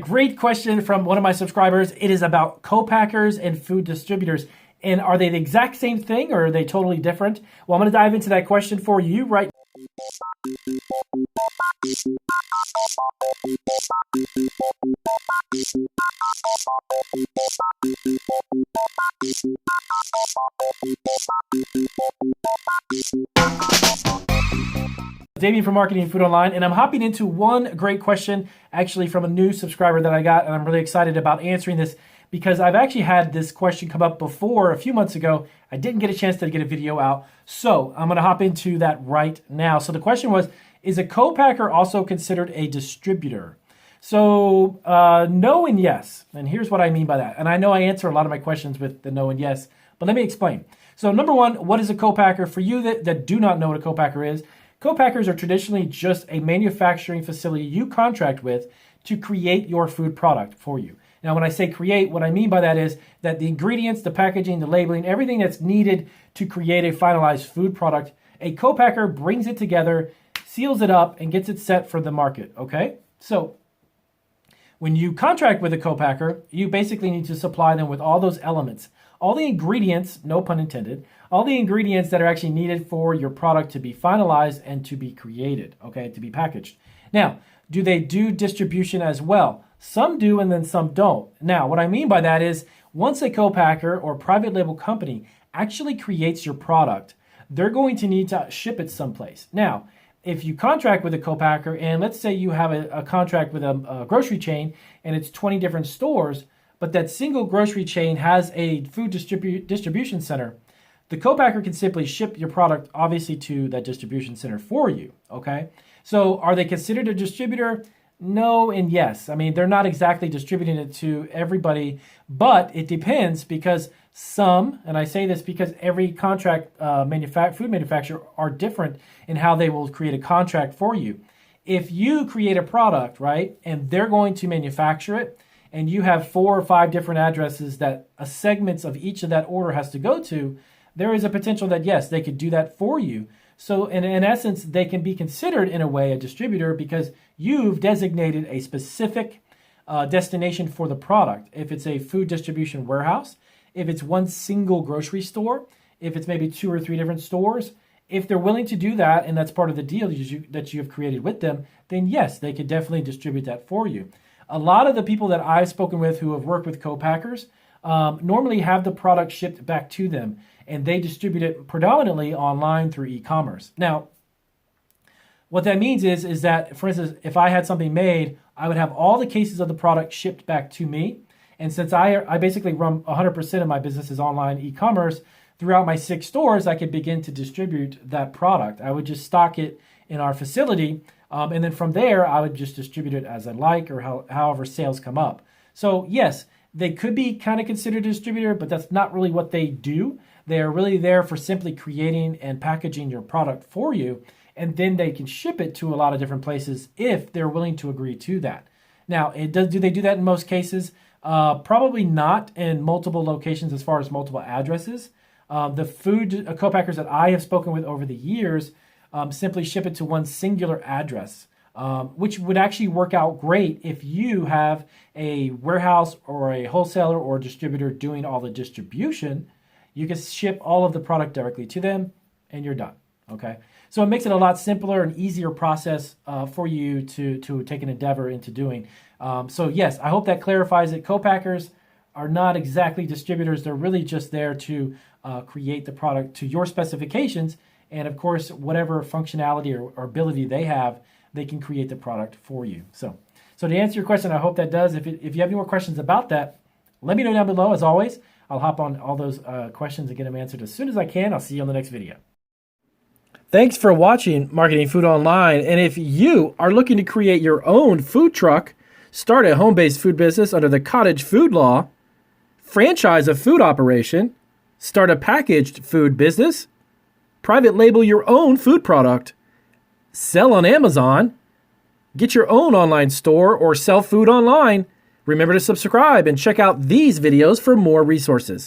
Great question from one of my subscribers. It is about co-packers and food distributors. And are they the exact same thing or are they totally different? Well, I'm going to dive into that question for you right now. Damien from Marketing Food Online, and I'm hopping into one great question actually from a new subscriber that I got, and I'm really excited about answering this because I've actually had this question come up before a few months ago. I didn't get a chance to get a video out, so I'm going to hop into that right now. So the question was, is a co-packer also considered a distributor? So no and yes, and here's what I mean by that. And I know I answer a lot of my questions with the no and yes, but let me explain. So number one, what is a co-packer? For you that do not know what a co-packer is, co-packers are traditionally just a manufacturing facility you contract with to create your food product for you. Now, when I say create, what I mean by that is that the ingredients, the packaging, the labeling, everything that's needed to create a finalized food product, a co-packer brings it together, seals it up, and gets it set for the market, okay? So when you contract with a co-packer, you basically need to supply them with all those elements, all the ingredients, no pun intended, all the ingredients that are actually needed for your product to be finalized and to be created, okay, to be packaged. Now, do they do distribution as well? Some do and then some don't. Now, what I mean by that is once a co-packer or private label company actually creates your product, they're going to need to ship it someplace. Now, if you contract with a co-packer and let's say you have a contract with a grocery chain and it's 20 different stores, but that single grocery chain has a food distribution center, the co-packer can simply ship your product, obviously, to that distribution center for you, okay? So are they considered a distributor? No and yes. I mean, they're not exactly distributing it to everybody, but it depends because some, and I say this because every contract food manufacturer are different in how they will create a contract for you. If you create a product, right, and they're going to manufacture it, and you have 4 or 5 different addresses that segments of each of that order has to go to, there is a potential that, yes, they could do that for you. So in essence, they can be considered in a way a distributor because you've designated a specific destination for the product. If it's a food distribution warehouse, if it's one single grocery store, if it's maybe 2 or 3 different stores, if they're willing to do that and that's part of the deal that you have created with them, then yes, they could definitely distribute that for you. A lot of the people that I've spoken with who have worked with co-packers normally have the product shipped back to them, and they distribute it predominantly online through e-commerce. Now, what that means is that, for instance, if I had something made, I would have all the cases of the product shipped back to me. And since I basically run 100% of my business is online e-commerce, throughout my 6 stores, I could begin to distribute that product. I would just stock it in our facility, and then from there, I would just distribute it as I like or however sales come up. So yes, they could be kind of considered a distributor, but that's not really what they do. They are really there for simply creating and packaging your product for you, and then they can ship it to a lot of different places if they're willing to agree to that. Now, do they do that in most cases? Probably not in multiple locations as far as multiple addresses. The food co-packers that I have spoken with over the years simply ship it to one singular address, which would actually work out great if you have a warehouse or a wholesaler or distributor doing all the distribution. You can ship all of the product directly to them and you're done, okay? So it makes it a lot simpler and easier process for you to take an endeavor into doing. So yes, I hope that clarifies it. Co-packers are not exactly distributors. They're really just there to create the product to your specifications. And of course, whatever functionality or ability they have, they can create the product for you. So to answer your question, I hope that does. If you have any more questions about that, let me know down below. As always, I'll hop on all those questions and get them answered as soon as I can. I'll see you on the next video. Thanks for watching Marketing Food Online. And if you are looking to create your own food truck, start a home-based food business under the cottage food law, franchise a food operation, start a packaged food business, private label your own food product, sell on Amazon, get your own online store, or sell food online, remember to subscribe and check out these videos for more resources.